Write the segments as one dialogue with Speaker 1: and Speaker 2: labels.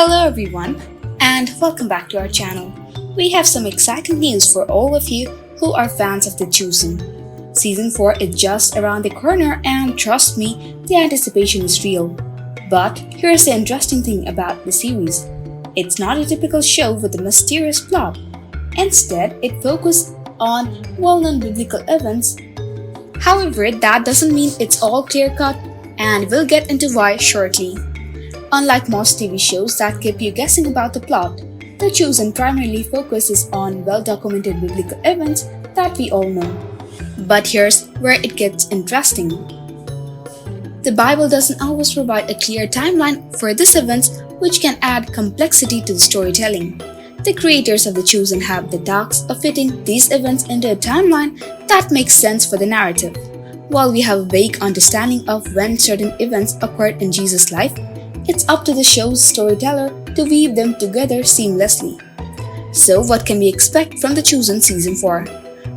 Speaker 1: Hello everyone, and welcome back to our channel. We have some exciting news for all of you who are fans of The Chosen. Season 4 is just around the corner and trust me, the anticipation is real. But here's the interesting thing about the series. It's not a typical show with a mysterious plot. Instead, it focuses on well-known biblical events. However, that doesn't mean it's all clear-cut, and we'll get into why shortly. Unlike most TV shows that keep you guessing about the plot, The Chosen primarily focuses on well-documented biblical events that we all know. But here's where it gets interesting. The Bible doesn't always provide a clear timeline for these events, which can add complexity to the storytelling. The creators of The Chosen have the task of fitting these events into a timeline that makes sense for the narrative. While we have a vague understanding of when certain events occurred in Jesus' life, it's up to the show's storyteller to weave them together seamlessly. So what can we expect from The Chosen Season 4?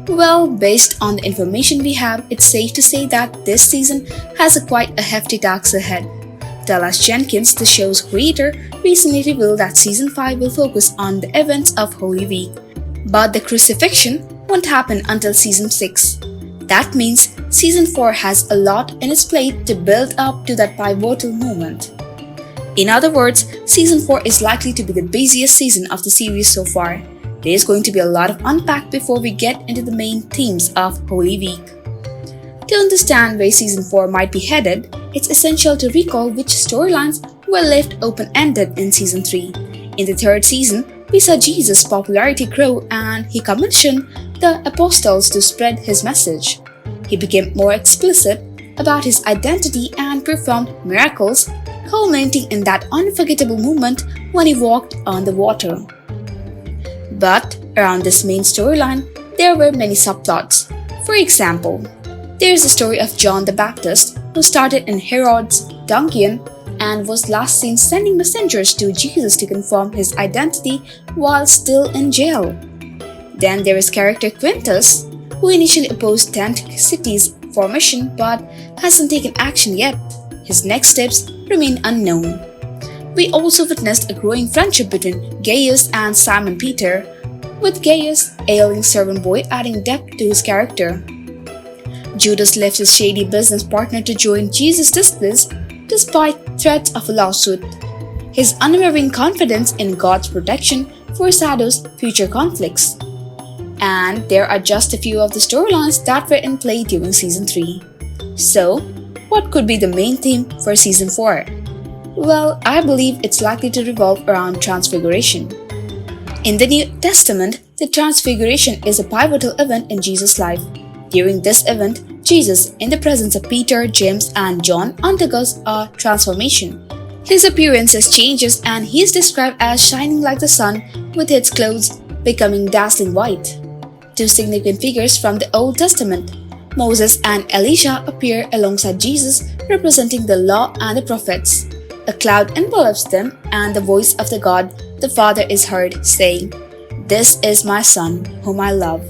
Speaker 1: Well, based on the information we have, it's safe to say that this season has quite a hefty task ahead. Dallas Jenkins, the show's creator, recently revealed that Season 5 will focus on the events of Holy Week. But the crucifixion won't happen until Season 6. That means Season 4 has a lot in its plate to build up to that pivotal moment. In other words, Season 4 is likely to be the busiest season of the series so far. There is going to be a lot of unpack before we get into the main themes of Holy Week. To understand where Season 4 might be headed, it's essential to recall which storylines were left open-ended in Season 3. In the third season, we saw Jesus' popularity grow and he commissioned the apostles to spread his message. He became more explicit about his identity and performed miracles, culminating in that unforgettable moment when he walked on the water. But around this main storyline, there were many subplots. For example, there's the story of John the Baptist, who started in Herod's dungeon and was last seen sending messengers to Jesus to confirm his identity while still in jail. Then there is character Quintus, who initially opposed Tent City's formation but hasn't taken action yet. His next steps remain unknown. We also witnessed a growing friendship between Gaius and Simon Peter, with Gaius, a ailing servant boy, adding depth to his character. Judas left his shady business partner to join Jesus' disciples despite threats of a lawsuit. His unwavering confidence in God's protection foreshadows future conflicts. And there are just a few of the storylines that were in play during Season 3. So, what could be the main theme for Season 4? Well, I believe it's likely to revolve around Transfiguration. In the New Testament, the Transfiguration is a pivotal event in Jesus' life. During this event, Jesus, in the presence of Peter, James, and John, undergoes a transformation. His appearance changes and he is described as shining like the sun, with his clothes becoming dazzling white. Two significant figures from the Old Testament, Moses and Elijah, appear alongside Jesus, representing the law and the prophets. A cloud envelops them, and the voice of the God the Father is heard, saying, "This is my Son, whom I love.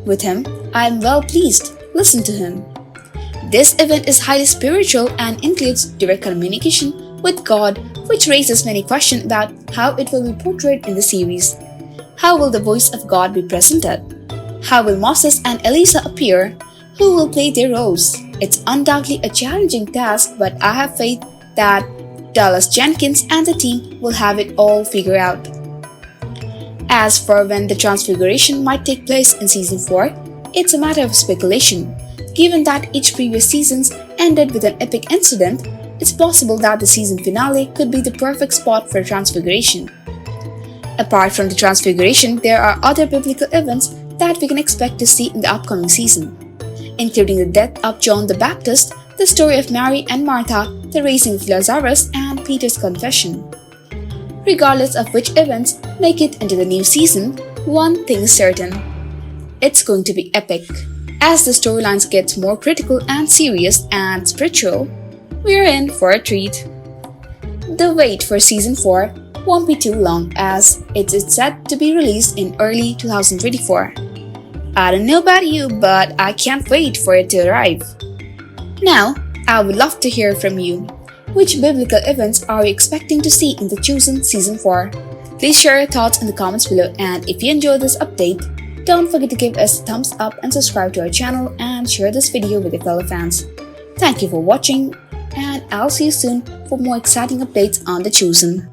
Speaker 1: With him I am well pleased. Listen to him." This event is highly spiritual and includes direct communication with God, which raises many questions about how it will be portrayed in the series. How will the voice of God be presented? How will Moses and Elijah appear? Who will play their roles? It's undoubtedly a challenging task, but I have faith that Dallas Jenkins and the team will have it all figured out. As for when the Transfiguration might take place in Season 4, it's a matter of speculation. Given that each previous seasons ended with an epic incident, it's possible that the season finale could be the perfect spot for Transfiguration. Apart from the Transfiguration, there are other biblical events that we can expect to see in the upcoming season, including the death of John the Baptist, the story of Mary and Martha, the raising of Lazarus, and Peter's confession. Regardless of which events make it into the new season, one thing is certain. It's going to be epic. As the storylines get more critical and serious and spiritual, we're in for a treat. The wait for Season 4 won't be too long as it is set to be released in early 2024. I don't know about you, but I can't wait for it to arrive. Now, I would love to hear from you. Which biblical events are you expecting to see in The Chosen Season 4? Please share your thoughts in the comments below, and if you enjoyed this update, don't forget to give us a thumbs up and subscribe to our channel and share this video with your fellow fans. Thank you for watching, and I'll see you soon for more exciting updates on The Chosen.